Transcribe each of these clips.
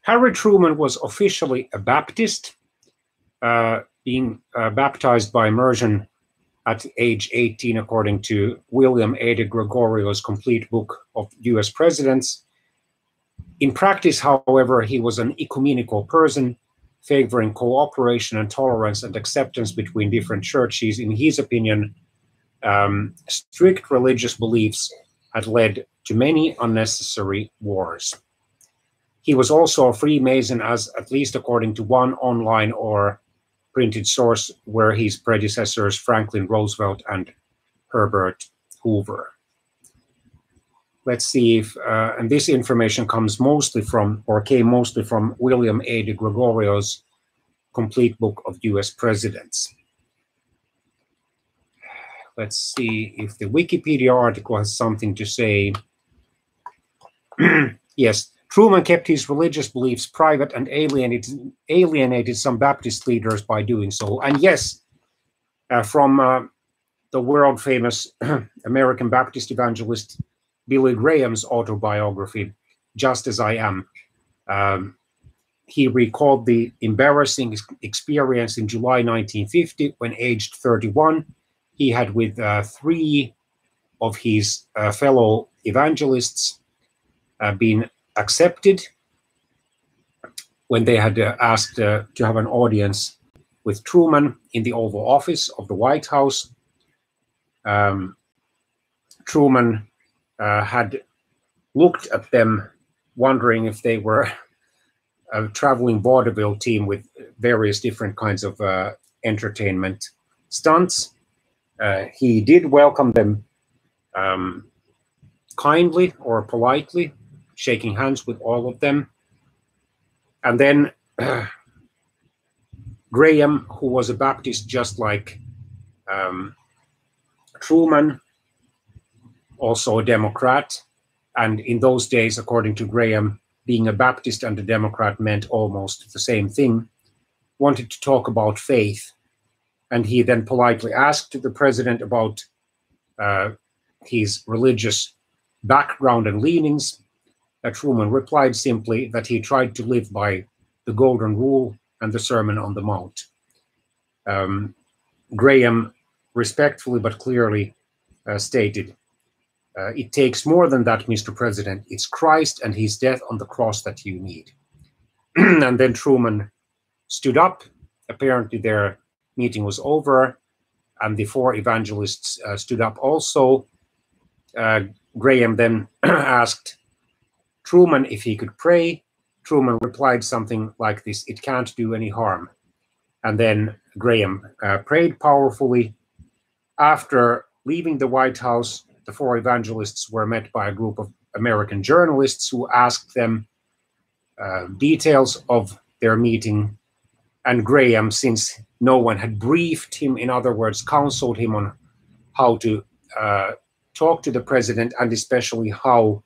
Harry Truman was officially a Baptist, being baptized by immersion at age 18, according to William A. de Gregorio's complete book of US presidents. In practice, however, he was an ecumenical person, favoring cooperation and tolerance and acceptance between different churches. In his opinion, strict religious beliefs had led to many unnecessary wars. He was also a Freemason, as at least according to one online or printed source, were his predecessors Franklin Roosevelt and Herbert Hoover. Let's see if, and this information comes mostly from, or came mostly from, William A. de Gregorio's complete book of US presidents. Let's see if the Wikipedia article has something to say. Yes, Truman kept his religious beliefs private and alienated some Baptist leaders by doing so. And yes, from the world famous American Baptist evangelist Billy Graham's autobiography, Just As I Am, he recalled the embarrassing experience in July 1950 when, aged 31, he had with 3 of his fellow evangelists been accepted when they had asked to have an audience with Truman in the Oval Office of the White House. Truman had looked at them, wondering if they were a traveling vaudeville team with various different kinds of entertainment stunts. He did welcome them kindly or politely, shaking hands with all of them. And then Graham, who was a Baptist just like Truman, also a Democrat, and in those days, according to Graham, being a Baptist and a Democrat meant almost the same thing, wanted to talk about faith. And he then politely asked the president about his religious background and leanings. Truman replied simply that he tried to live by the Golden Rule and the Sermon on the Mount. Graham respectfully but clearly stated, "It takes more than that, Mr. President. It's Christ and his death on the cross that you need." And then Truman stood up. Apparently their meeting was over, and the 4 evangelists stood up also. Graham then asked Truman if he could pray. Truman replied something like this: "It can't do any harm." And then Graham prayed powerfully. After leaving the White House, the 4 evangelists were met by a group of American journalists who asked them details of their meeting. And Graham, since no one had briefed him, in other words, counseled him on how to talk to the president, and especially how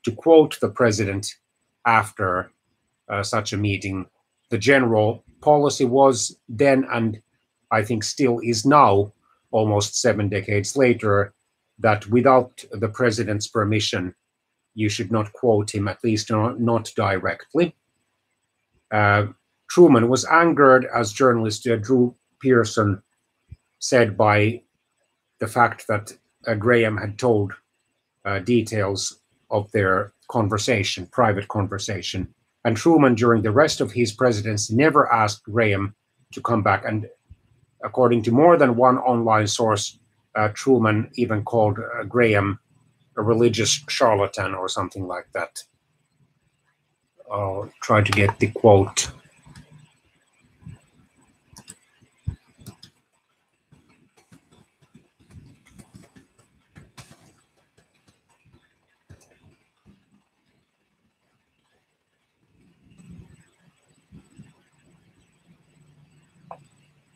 to quote the president after such a meeting. The general policy was then, and I think still is now, almost 7 decades later, that without the president's permission, you should not quote him, at least not directly. Truman was angered, as journalist Drew Pearson said, by the fact that Graham had told details of their conversation, private conversation. And Truman, during the rest of his presidency, never asked Graham to come back. And according to more than one online source, Truman even called Graham a religious charlatan or something like that. I'll try to get the quote.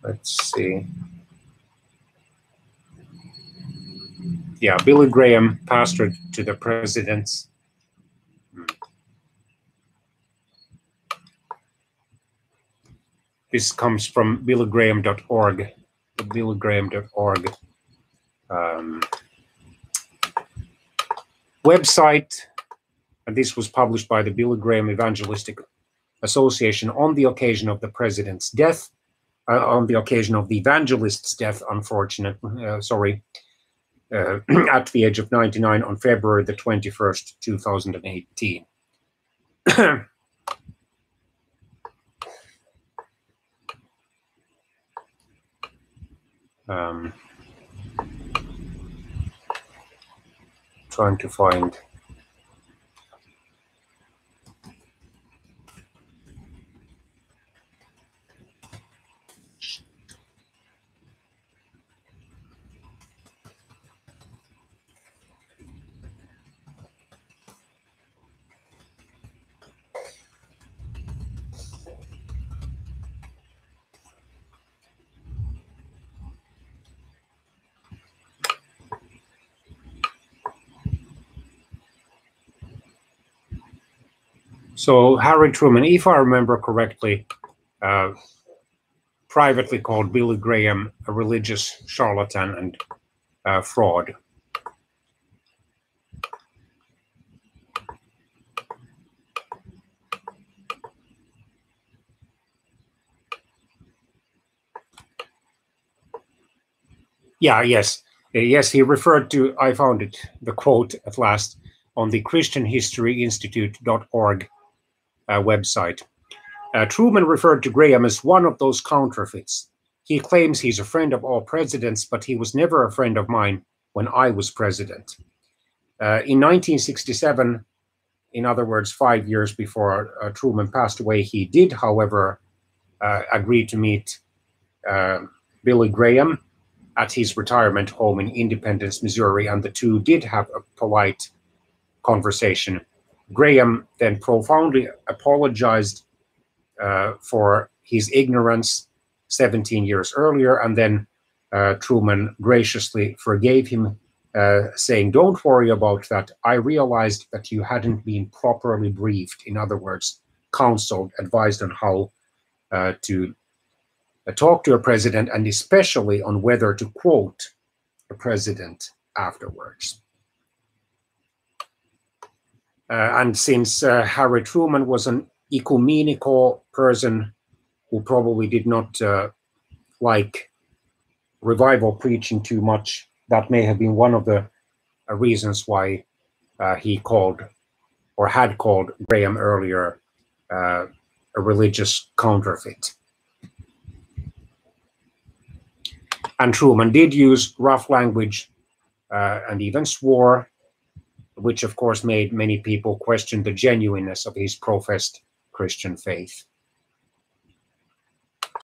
Let's see. Yeah, Billy Graham pastored to the presidents. This comes from billygraham.org, the billygraham.org website. And this was published by the Billy Graham Evangelistic association on the occasion of the president's death, on the occasion of the evangelist's death, at the age of 99 on February the 21st, 2018. Trying to find. So Harry Truman, if I remember correctly, privately called Billy Graham a religious charlatan and fraud. Yes, he referred to, I found it, the quote at last, on the ChristianHistoryInstitute.org website. Truman referred to Graham as one of those counterfeits. He claims he's a friend of all presidents, but he was never a friend of mine when I was president. In 1967, in other words, 5 years before Truman passed away, he did, however, agree to meet Billy Graham at his retirement home in Independence, Missouri, and the two did have a polite conversation. Graham then profoundly apologized for his ignorance 17 years earlier, and then Truman graciously forgave him, saying, "Don't worry about that. I realized that you hadn't been properly briefed." In other words, counseled, advised on how to talk to a president, and especially on whether to quote a president afterwards. And since Harry Truman was an ecumenical person who probably did not like revival preaching too much, that may have been one of the reasons why he called, or had called, Graham earlier a religious counterfeit. And Truman did use rough language and even swore, which of course made many people question the genuineness of his professed Christian faith.